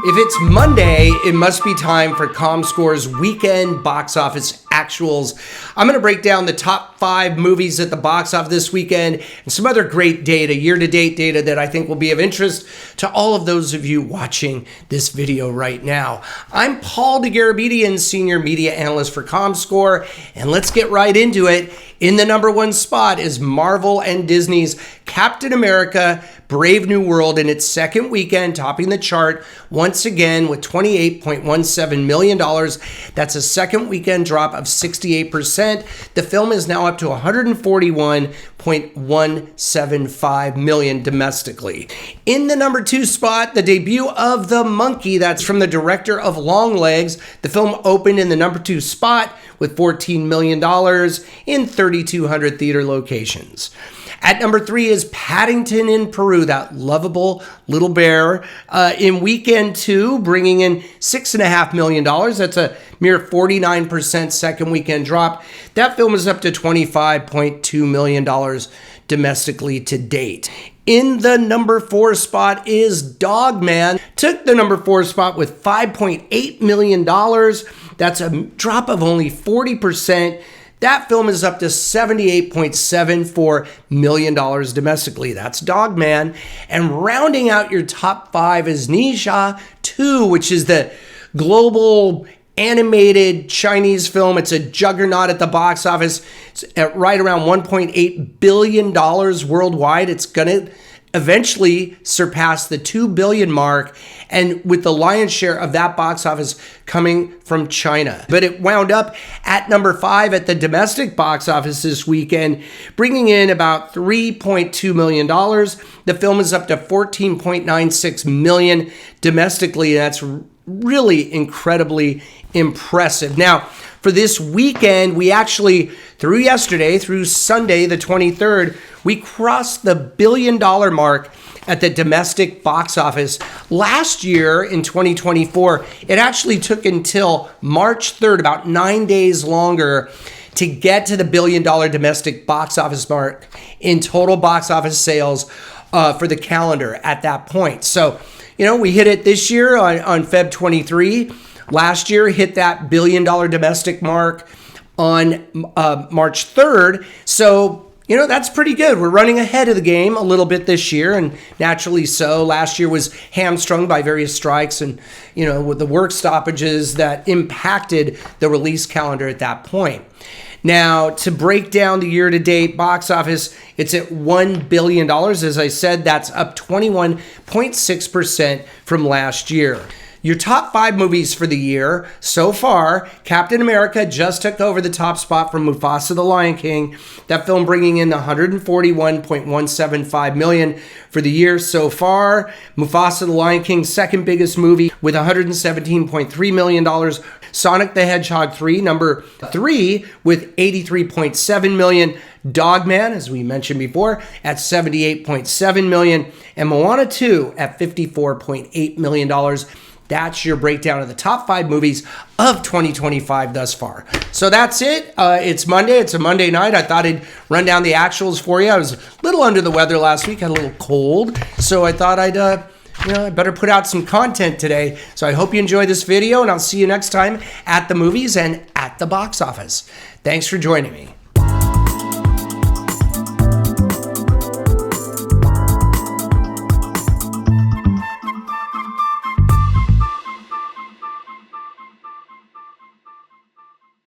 If it's Monday, it must be time for Comscore's weekend box office actuals. I'm going to break down the top 5 movies at the box office this weekend and some other great data, year-to-date data that I think will be of interest to all of those of you watching this video right now. I'm Paul DeGarabedian, Senior Media Analyst for Comscore, and let's get right into it. In the number 1 spot is Marvel and Disney's Captain America Brave New World in its second weekend, topping the chart once again with $28.17 million. That's a second weekend drop of 68%. The film is now up to $141.175 million domestically. In the number 2 spot, the debut of The Monkey, that's from the director of Longlegs. The film opened in the number 2 spot with $14 million in 3,200 theater locations. At number 3 is Paddington in Peru, that lovable little bear, in weekend 2, bringing in $6.5 million. That's a mere 49% second weekend drop. That film is up to $25.2 million domestically to date. In the number 4 spot is Dogman. Took the number 4 spot with $5.8 million. That's a drop of only 40%. That film is up to $78.74 million domestically. That's Dogman. And rounding out your top 5 is Nisha 2, which is the global animated Chinese film. It's a juggernaut at the box office. It's at right around $1.8 billion worldwide. It's going to eventually surpass the $2 billion mark, and with the lion's share of that box office coming from China. But it wound up at number 5 at the domestic box office this weekend, bringing in about $3.2 million. The film is up to $14.96 million domestically. That's really incredibly impressive. Now, for this weekend, we actually, through Sunday, the 23rd, we crossed the $1 billion mark at the domestic box office. Last year, in 2024, it actually took until March 3rd, about 9 days longer, to get to the $1 billion domestic box office mark in total box office sales for the calendar at that point. So, we hit it this year on Feb 23. Last year, hit that $1 billion domestic mark on March 3rd. So, that's pretty good. We're running ahead of the game a little bit this year, and naturally so. Last year was hamstrung by various strikes and, with the work stoppages that impacted the release calendar at that point. Now, to break down the year-to-date box office, it's at $1 billion. As I said, that's up 21.6% from last year. Your top 5 movies for the year so far, Captain America just took over the top spot from Mufasa the Lion King. That film bringing in $141.175 million for the year so far. Mufasa the Lion King, second biggest movie with $117.3 million. Sonic the Hedgehog 3, number 3 with $83.7 million. Dogman, as we mentioned before, at $78.7 million. And Moana 2 at $54.8 million. That's your breakdown of the top 5 movies of 2025 thus far. So that's it. It's Monday. It's a Monday night. I thought I'd run down the actuals for you. I was a little under the weather last week. Had a little cold. So I thought I better put out some content today. So I hope you enjoy this video, and I'll see you next time at the movies and at the box office. Thanks for joining me.